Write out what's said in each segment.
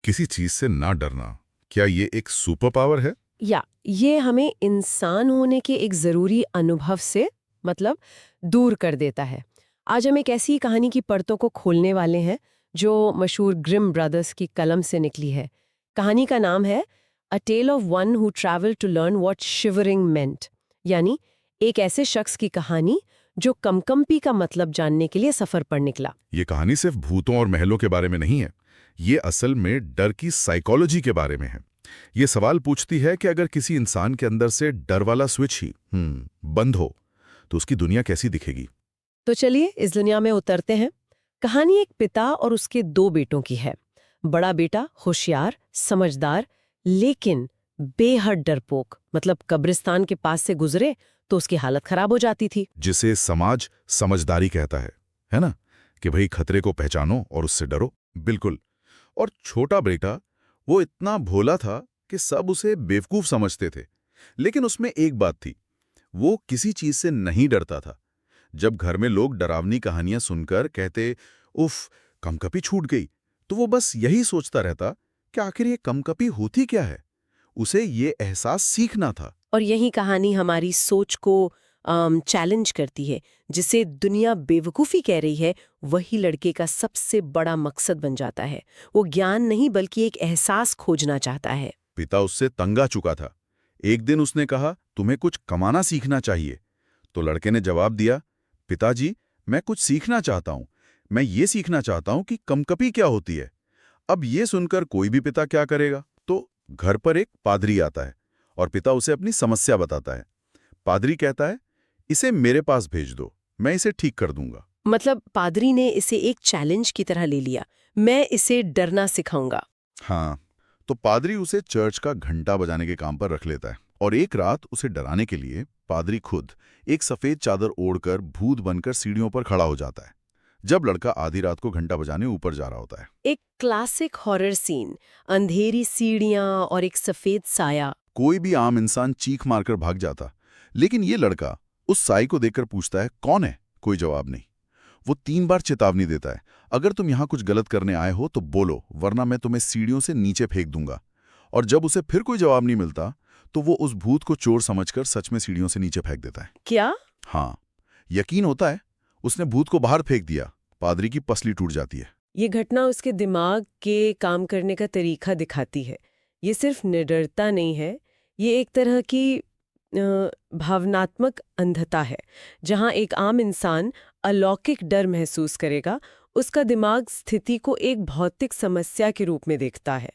किसी चीज से ना डरना, क्या ये एक सुपर पावर है? या ये हमें इंसान होने के एक जरूरी अनुभव से मतलब दूर कर देता है। आज हम एक ऐसी कहानी की परतों को खोलने वाले हैं जो मशहूर ग्रिम ब्रदर्स की कलम से निकली है। कहानी का नाम है a tale of one who travelled to learn what shivering meant, यानी एक ऐसे शख्स की कहानी जो कंपकंपी का मतलब जानने के लिए सफर पर निकला। ये कहानी सिर्फ भूतों और महलों के बारे में नहीं है। ये असल में डर की साइकोलॉजी के बारे में है। ये सवाल पूछती है कि अगर किसी इंसान के अंदर से डर वाला स्विच ही बंद हो तो उसकी दुनिया कैसी दिखेगी। तो चलिए इस दुनिया में उतरते हैं। कहानी एक पिता और उसके दो बेटों की है। बड़ा बेटा होशियार, समझदार, लेकिन बेहद डरपोक, मतलब कब्रिस्तान के पास से गुजरे तो उसकी हालत खराब हो जाती थी। जिसे समाज समझदारी कहता है ना, कि भाई खतरे को पहचानो और उससे डरो। बिल्कुल। और छोटा बेटा, वो इतना भोला था कि सब उसे बेवकूफ समझते थे। लेकिन उसमें एक बात थी, वो किसी चीज से नहीं डरता था। जब घर में लोग डरावनी कहानियां सुनकर कहते उफ कमकपी छूट गई, तो वो बस यही सोचता रहता कि आखिर ये कमकपी होती क्या है। उसे ये एहसास सीखना था। और यही कहानी हमारी सोच को चैलेंज करती है। जिसे दुनिया बेवकूफ़ी कह रही है, वही लड़के का सबसे बड़ा मकसद बन जाता है। वो ज्ञान नहीं बल्कि एक एहसास खोजना चाहता है। पिता उससे तंग आ चुका था। एक दिन उसने कहा, तुम्हें कुछ कमाना सीखना चाहिए। तो लड़के ने जवाब दिया, पिताजी, मैं कुछ सीखना चाहता हूं। मैं ये सीखना चाहता हूं कि कमकपी क्या होती है। अब ये सुनकर कोई भी पिता क्या करेगा? तो घर पर एक पादरी आता है और पिता उसे अपनी समस्या बताता है। पादरी कहता है, इसे मेरे पास भेज दो, मैं इसे ठीक कर दूंगा। मतलब पादरी ने इसे एक चैलेंज की तरह ले लिया। मैं इसे डरना सिखाऊंगा। हाँ, तो पादरी उसे चर्च का घंटा बजाने के काम पर रख लेता है और एक रात उसे डराने के लिए पादरी खुद एक सफेद चादर ओढ़कर भूत बनकर सीढ़ियों पर खड़ा हो जाता है। जब लड़का आधी रात को घंटा बजाने ऊपर जा रहा होता है। एक क्लासिक हॉरर सीन, अंधेरी सीढ़ियां और एक सफेद साया। कोई भी आम इंसान चीख मारकर भाग जाता, लेकिन ये लड़का उस साई को देखकर पूछता है, कौन है? कोई जवाब नहीं। वो 3 बार चेतावनी देता है, अगर तुम यहां कुछ गलत करने आए हो तो बोलो, वरना मैं तुम्हें सीढ़ियों से नीचे फेंक दूंगा। और जब उसे फिर कोई जवाब नहीं मिलता तो वो उस भूत को चोर समझकर सच में सीढ़ियों से नीचे फेंक देता है। क्या? हाँ, यकीन होता है उसने भूत को बाहर फेंक दिया। पादरी की पसली टूट जाती है। ये घटना उसके दिमाग के काम करने का तरीका दिखाती है। ये सिर्फ निडरता नहीं है, ये एक तरह की भावनात्मक अंधता है। जहाँ एक आम इंसान अलौकिक डर महसूस करेगा, उसका दिमाग स्थिति को एक भौतिक समस्या के रूप में देखता है,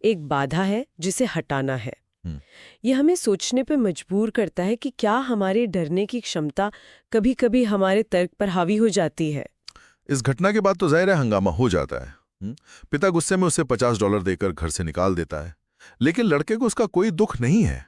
एक बाधा है जिसे हटाना है। हम्म। ये हमें सोचने पे मजबूर करता है कि क्या हमारे डरने की क्षमता कभी-कभी हमारे तर्क पर हावी हो जाती है। इस घटना के बाद तो जाहिर है हंगामा हो जाता है। पिता गुस्से में उसे $50 देकर घर से निकाल देता है, लेकिन लड़के को उसका कोई दुख नहीं है।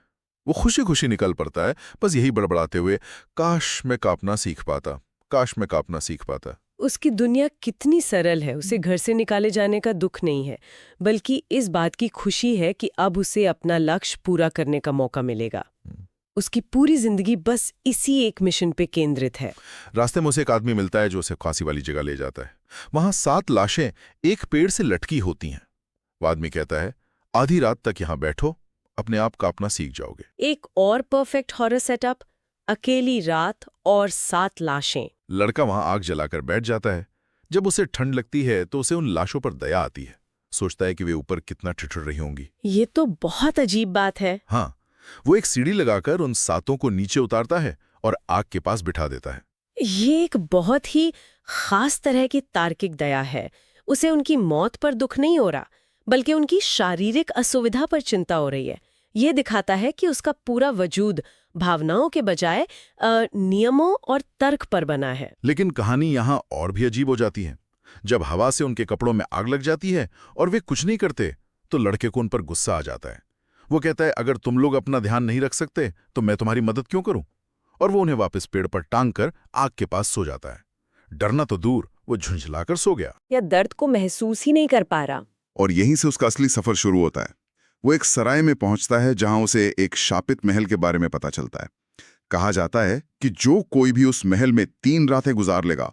वो खुशी खुशी निकल पड़ता है, बस यही बड़बड़ाते हुए, काश मैं कांपना सीख पाता, काश मैं कांपना सीख पाता। उसकी दुनिया कितनी सरल है। उसे घर से निकाले जाने का दुख नहीं है, बल्कि इस बात की खुशी है कि अब उसे अपना लक्ष्य पूरा करने का मौका मिलेगा। उसकी पूरी जिंदगी बस इसी एक मिशन पे केंद्रित है। रास्ते में उसे एक आदमी मिलता है जो उसे फांसी वाली जगह ले जाता है। वहां 7 लाशें एक पेड़ से लटकी होती हैं। वो आदमी कहता है, आधी रात तक यहां बैठो, अपने आप कांपना सीख जाओगे। एक और परफेक्ट हॉरर सेटअप, अकेली रात और 7 लाशें। लड़का वहां आग जलाकर बैठ जाता है। जब उसे ठंड लगती है तो उसे उन लाशों पर दया आती है। सोचता है कि वे ऊपर कितना ठिठुर रही होंगी। ये तो बहुत अजीब बात है। हाँ, वो एक सीढ़ी लगाकर उन 7 को नीचे उतारता है और आग के पास बिठा देता है। ये एक बहुत ही खास तरह की तार्किक दया है। उसे उनकी मौत पर दुख नहीं हो रहा, बल्कि उनकी शारीरिक असुविधा पर चिंता हो रही है। ये दिखाता है कि उसका पूरा वजूद भावनाओं के बजाय नियमों और तर्क पर बना है। लेकिन कहानी यहाँ और भी अजीब हो जाती है। जब हवा से उनके कपड़ों में आग लग जाती है और वे कुछ नहीं करते, तो लड़के को उन पर गुस्सा आ जाता है। वो कहता है, अगर तुम लोग अपना ध्यान नहीं रख सकते तो मैं तुम्हारी मदद क्यों करूं? और वो उन्हें वापस पेड़ पर टांग कर आग के पास सो जाता है। डरना तो दूर, वो झुंझलाकर सो गया। या दर्द को महसूस ही नहीं कर पा रहा। और यहीं से उसका असली सफर शुरू होता है। वो एक सराय में पहुंचता है जहां उसे एक शापित महल के बारे में पता चलता है। कहा जाता है कि जो कोई भी उस महल में 3 रातें गुजार लेगा,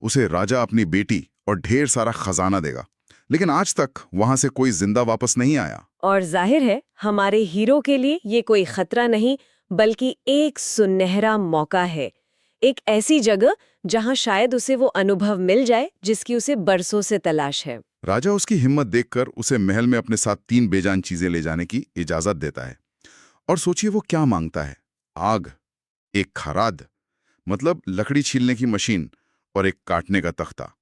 उसे राजा अपनी बेटी और ढेर सारा खजाना देगा। लेकिन आज तक वहां से कोई जिंदा वापस नहीं आया। और जाहिर है हमारे हीरो के लिए ये कोई खतरा नहीं, बल्कि एक सुनहरा मौका है। एक ऐसी जगह जहां शायद उसे वो अनुभव मिल जाए जिसकी उसे बरसों से तलाश है। राजा उसकी हिम्मत देखकर उसे महल में अपने साथ 3 बेजान चीजें ले जाने की इजाजत देता है। और सोचिए वो क्या मांगता है। आग, एक खराद मतलब लकड़ी छीलने की मशीन, और एक काटने का तख्ता।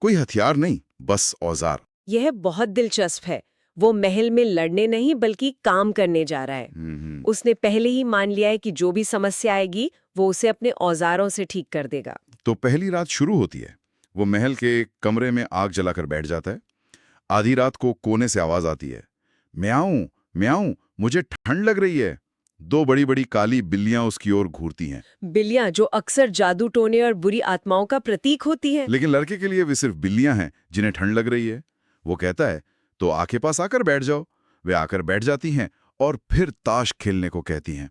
कोई हथियार नहीं, बस औजार। यह बहुत दिलचस्प है। वो महल में लड़ने नहीं बल्कि काम करने जा रहा है। उसने पहले ही मान लिया है कि जो भी समस्या आएगी वो उसे अपने औजारों से ठीक कर देगा। तो पहली रात शुरू होती है। वो महल के एक कमरे में आग जलाकर बैठ जाता है। आधी रात को कोने से आवाज आती है, म्याऊं म्याऊं, मुझे ठंड लग रही है। 2 बड़ी-बड़ी काली बिल्लियां उसकी ओर घूरती हैं। बिल्लियां जो अक्सर जादू टोने और बुरी आत्माओं का प्रतीक होती हैं। लेकिन लड़के के लिए वे सिर्फ बिल्लियां हैं जिन्हें ठंड लग रही है। वो कहता है, तो आके पास आकर बैठ जाओ। वे आकर बैठ जाती हैं और फिर ताश खेलने को कहती हैं।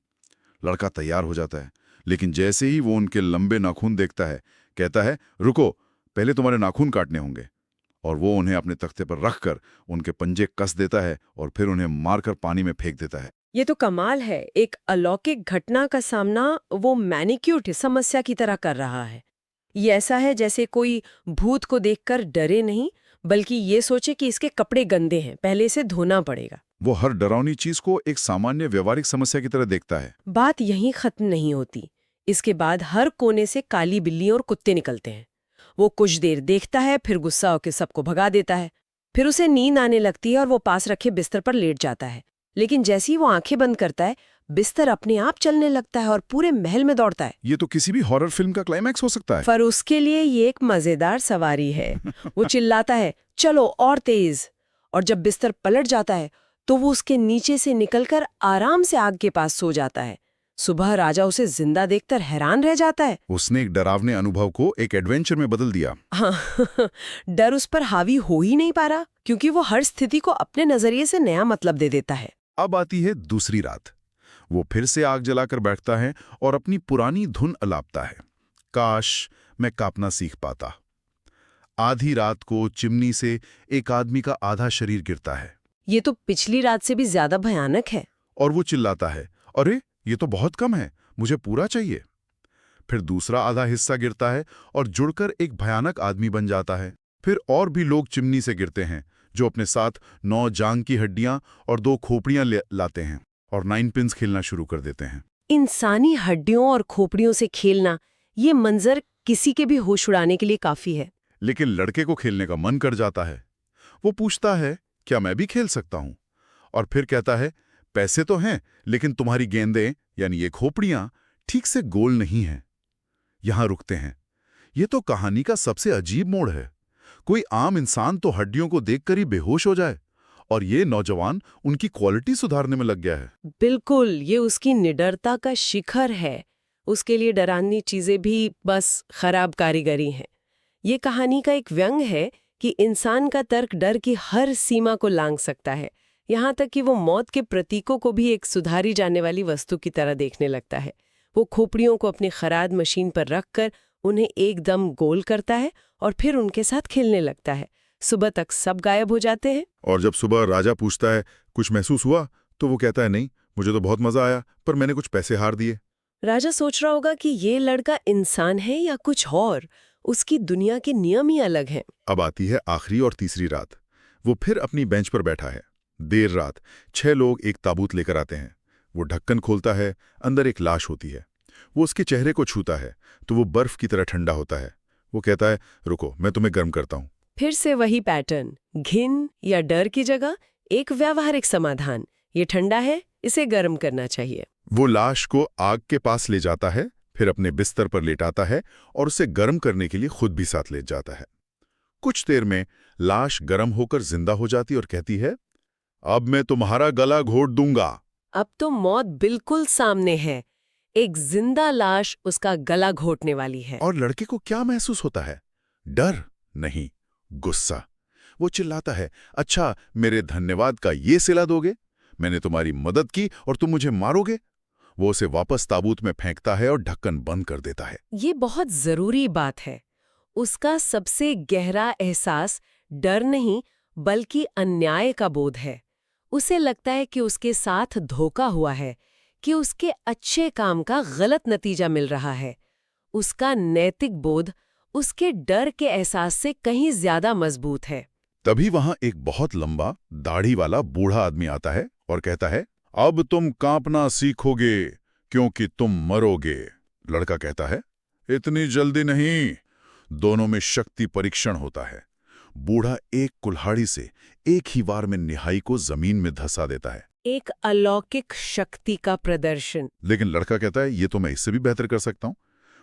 लड़का तैयार हो जाता है, लेकिन जैसे ही वो उनके लंबे नाखून देखता है, कहता है, रुको, पहले तुम्हारे नाखून काटने होंगे। और वो उन्हें अपने तख्ते पर रखकर उनके पंजे कस देता है और फिर उन्हें मारकर पानी में फेंक देता है। ये तो कमाल है। एक अलौकिक घटना का सामना वो मैनिक्यूट समस्या की तरह कर रहा है। ये ऐसा है जैसे कोई भूत को देखकर डरे नहीं, बल्कि ये सोचे कि इसके कपड़े गंदे हैं, पहले इसे धोना पड़ेगा। वो हर डरावनी चीज को एक सामान्य व्यवहारिक समस्या की तरह देखता है। बात यहीं खत्म नहीं होती। इसके बाद हर कोने से काली बिल्ली और कुत्ते निकलते हैं। वो कुछ देर देखता है, फिर गुस्सा होकर सबको भगा देता है। फिर उसे नींद आने लगती है और वो पास रखे बिस्तर पर लेट जाता है। लेकिन जैसे ही वो आंखें बंद करता है, बिस्तर अपने आप चलने लगता है और पूरे महल में दौड़ता है। ये तो किसी भी हॉरर फिल्म का क्लाइमैक्स हो सकता है। पर उसके लिए ये एक मजेदार सवारी है। वो चिल्लाता है, चलो और तेज। और जब बिस्तर पलट जाता है तो वो उसके नीचे से निकलकर आराम से आग के पास सो जाता है। सुबह राजा उसे जिंदा देखकर हैरान रह जाता है। उसने एक डरावने अनुभव को एक एडवेंचर में बदल दिया। हाँ, डर उस पर हावी हो ही नहीं पा रहा, क्योंकि वो हर स्थिति को अपने नजरिए से नया मतलब दे देता है। अब आती है दूसरी रात। वो फिर से आग जलाकर बैठता है और अपनी पुरानी धुन अलापता है, काश मैं कांपना सीख पाता। आधी रात को चिमनी से एक आदमी का आधा शरीर गिरता है। ये तो पिछली रात से भी ज्यादा भयानक है। और वो चिल्लाता है, अरे ये तो बहुत कम है, मुझे पूरा चाहिए। फिर दूसरा आधा हिस्सा गिरता है और जुड़कर एक भयानक आदमी बन जाता है। फिर और भी लोग चिमनी से गिरते हैं, जो अपने साथ 9 जांग की हड्डियां और 2 खोपड़ियां लाते हैं और 9 पिन्स खेलना शुरू कर देते हैं। इंसानी हड्डियों और खोपड़ियों से खेलना, ये मंजर किसी के भी होश उड़ाने के लिए काफी है। लेकिन लड़के को खेलने का मन कर जाता है। वो पूछता है, क्या मैं भी खेल सकता हूं? और फिर कहता है, पैसे तो हैं, लेकिन तुम्हारी गेंदें यानी ये खोपड़ियां ठीक से गोल नहीं हैं। यहां रुकते हैं। ये तो कहानी का सबसे अजीब मोड़ है। कोई आम इंसान तो हड्डियों को देखकर ही बेहोश हो जाए, और ये नौजवान उनकी क्वालिटी सुधारने में लग गया है। बिल्कुल, ये उसकी निडरता का शिखर है। उसके लिए डरावनी चीजें भी बस खराब कारीगरी हैं। ये कहानी का एक व्यंग है कि इंसान का तर्क डर की हर सीमा को लांघ सकता है, यहाँ तक कि वो मौत के प्रतीकों को भी एक सुधारी जाने वाली वस्तु की तरह देखने लगता है। वो खोपड़ियों को अपनी खराद मशीन पर रखकर उन्हें एकदम गोल करता है और फिर उनके साथ खेलने लगता है। सुबह तक सब गायब हो जाते हैं। और जब सुबह राजा पूछता है, कुछ महसूस हुआ? तो वो कहता है, नहीं, मुझे तो बहुत मजा आया, पर मैंने कुछ पैसे हार दिए। राजा सोच रहा होगा कि ये लड़का इंसान है या कुछ और। उसकी दुनिया के नियम ही अलग हैं। अब आती है आखिरी और तीसरी रात। वो फिर अपनी बेंच पर बैठा है। देर रात 6 लोग एक ताबूत लेकर आते हैं। वो ढक्कन खोलता है, अंदर एक लाश होती है। वो उसके चेहरे को छूता है तो वो बर्फ की तरह ठंडा होता है। वो कहता है, रुको, मैं तुम्हें गर्म करता हूं। फिर से वही पैटर्न, घिन या डर की जगह एक व्यावहारिक समाधान। ये ठंडा है, इसे गर्म करना चाहिए। वो लाश को आग के पास ले जाता है, फिर अपने बिस्तर पर लेटाता है और उसे गर्म करने के लिए खुद भी साथ ले जाता है। कुछ देर में लाश गर्म होकर जिंदा हो जाती और कहती है, अब मैं तुम्हारा गला घोट दूंगा। अब तो मौत बिल्कुल सामने है। एक जिंदा लाश उसका गला घोटने वाली है। और लड़के को क्या महसूस होता है? डर नहीं, गुस्सा। वो चिल्लाता है, अच्छा, मेरे धन्यवाद का ये सिला दोगे? मैंने तुम्हारी मदद की और तुम मुझे मारोगे? वो उसे वापस ताबूत में फेंकता है और ढक्कन बंद कर देता है। ये बहुत जरूरी बात है। उसका सबसे गहरा एहसास डर नहीं, बल्कि अन्याय का बोध है। उसे लगता है कि उसके साथ धोखा हुआ है, कि उसके अच्छे काम का गलत नतीजा मिल रहा है। उसका नैतिक बोध उसके डर के एहसास से कहीं ज्यादा मजबूत है। तभी वहां एक बहुत लंबा दाढ़ी वाला बूढ़ा आदमी आता है और कहता है, अब तुम कांपना सीखोगे क्योंकि तुम मरोगे। लड़का कहता है, इतनी जल्दी नहीं। दोनों में शक्ति परीक्षण होता है। बूढ़ा एक कुल्हाड़ी से एक ही बार में निहाई को जमीन में धंसा देता है। एक अलौकिक शक्ति का प्रदर्शन। लेकिन लड़का कहता है, ये तो मैं इससे भी बेहतर कर सकता हूं।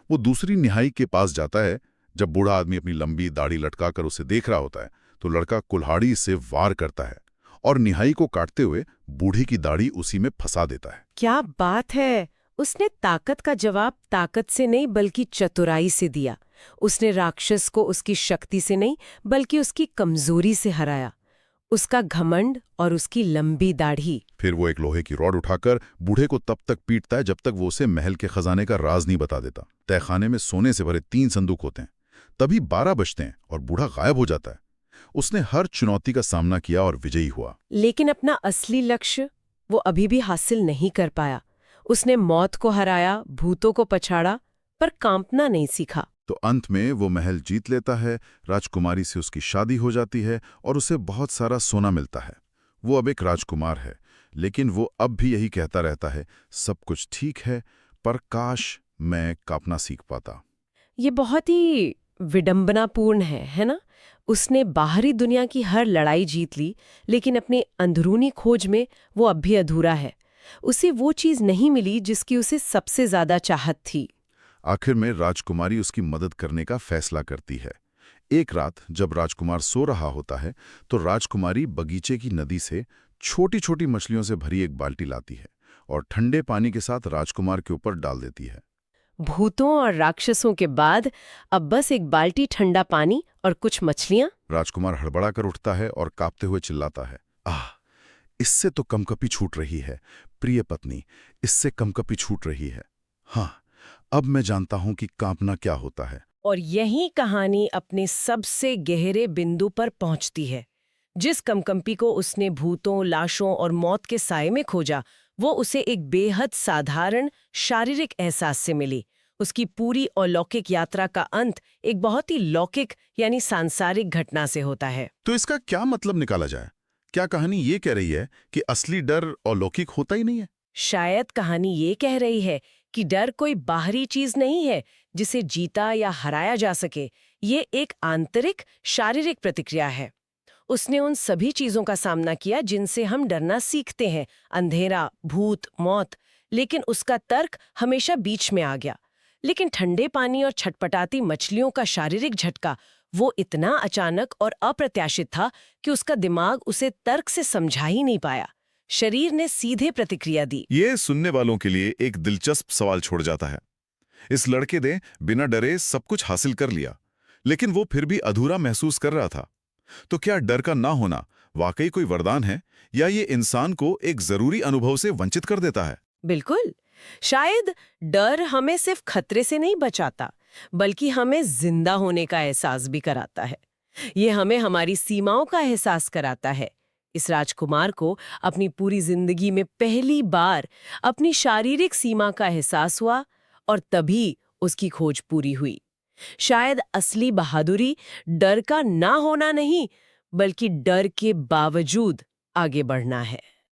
वो दूसरी निहाई के पास जाता है। जब बूढ़ा आदमी अपनी लंबी दाढ़ी लटकाकर उसे देख रहा होता है तो लड़का कुल्हाड़ी से वार करता है और निहाई को काटते हुए बूढ़े की दाढ़ी उसी में फंसा देता है। क्या बात है! उसने ताकत का जवाब ताकत से नहीं बल्कि चतुराई से दिया। उसने राक्षस को उसकी शक्ति से नहीं बल्कि उसकी कमजोरी से हराया। उसका घमंड और उसकी लंबी दाढ़ी। फिर वो एक लोहे की रॉड उठाकर बूढ़े को तब तक पीटता है जब तक वो उसे महल के खजाने का राज नहीं बता देता। तहखाने में सोने से भरे 3 संदूक होते हैं। तभी 12 बजते हैं और बूढ़ा गायब हो जाता है। उसने हर चुनौती का सामना किया और विजयी हुआ। लेकिन अपना असली लक्ष्य वो अभी भी हासिल नहीं कर पाया। उसने मौत को हराया, भूतों को पछाड़ा, पर कांपना नहीं सीखा। तो अंत में वो महल जीत लेता है, राजकुमारी से उसकी शादी हो जाती है और उसे बहुत सारा सोना मिलता है। वो अब एक राजकुमार है, लेकिन वो अब भी यही कहता रहता है, सब कुछ ठीक है, पर काश मैं कांपना सीख पाता। ये बहुत ही विडंबनापूर्ण है ना? उसने बाहरी दुनिया की हर लड़ाई जीत ली, लेकिन अपनी अंदरूनी खोज में वो अब भी अधूरा है। उसे वो चीज नहीं मिली जिसकी उसे सबसे ज्यादा चाहत थी। आखिर में राजकुमारी उसकी मदद करने का फैसला करती है। एक रात जब राजकुमार सो रहा होता है तो राजकुमारी बगीचे की नदी से छोटी छोटी मछलियों से भरी एक बाल्टी लाती है और ठंडे पानी के साथ राजकुमार के ऊपर डाल देती है। भूतों और राक्षसों के बाद अब बस एक बाल्टी ठंडा पानी और कुछ मछलियां। राजकुमार हड़बड़ा कर उठता है और कांपते हुए चिल्लाता है, आह, इससे तो कंपकपी छूट रही है, प्रिय पत्नी, इससे कंपकपी छूट रही है। हाँ, अब मैं जानता हूं कि कांपना क्या होता है। और यही कहानी अपने सबसे गहरे बिंदु पर पहुंचती है। जिस कंपकपी को उसने भूतों, लाशों और मौत के साए में खोजा, वो उसे एक बेहद साधारण शारीरिक एहसास से मिली। उसकी पूरी अलौकिक यात्रा का अंत एक बहुत ही लौकिक यानी सांसारिक घटना से होता है। तो इसका क्या मतलब निकाला जाए? क्या कहानी ये कह रही है कि असली डर अलौकिक होता ही नहीं है? शायद कहानी ये कह रही है कि डर कोई बाहरी चीज नहीं है जिसे जीता या हराया जा सके। ये एक आंतरिक शारीरिक प्रतिक्रिया है। उसने उन सभी चीजों का सामना किया जिनसे हम डरना सीखते हैं, अंधेरा, भूत, मौत, लेकिन उसका तर्क हमेशा बीच में आ गया। लेकिन ठंडे पानी और छटपटाती मछलियों का शारीरिक झटका वो इतना अचानक और अप्रत्याशित था कि उसका दिमाग उसे तर्क से समझा ही नहीं पाया। शरीर ने सीधे प्रतिक्रिया दी। ये सुनने वालों के लिए एक दिलचस्प सवाल छोड़ जाता है। इस लड़के ने बिना डरे सब कुछ हासिल कर लिया, लेकिन वो फिर भी अधूरा महसूस कर रहा था। तो क्या डर का ना होना वाकई कोई वरदान है, या ये इंसान को एक जरूरी अनुभव से वंचित कर देता है? बिल्कुल। शायद डर हमें सिर्फ खतरे से नहीं बचाता, बल्कि हमें जिंदा होने का एहसास भी कराता है। ये हमें हमारी सीमाओं का एहसास कराता है। इस राजकुमार को अपनी पूरी जिंदगी में पहली बार अपनी शारीरिक सीमा का एहसास हुआ और तभी उसकी खोज पूरी हुई। शायद असली बहादुरी डर का ना होना नहीं, बल्कि डर के बावजूद आगे बढ़ना है।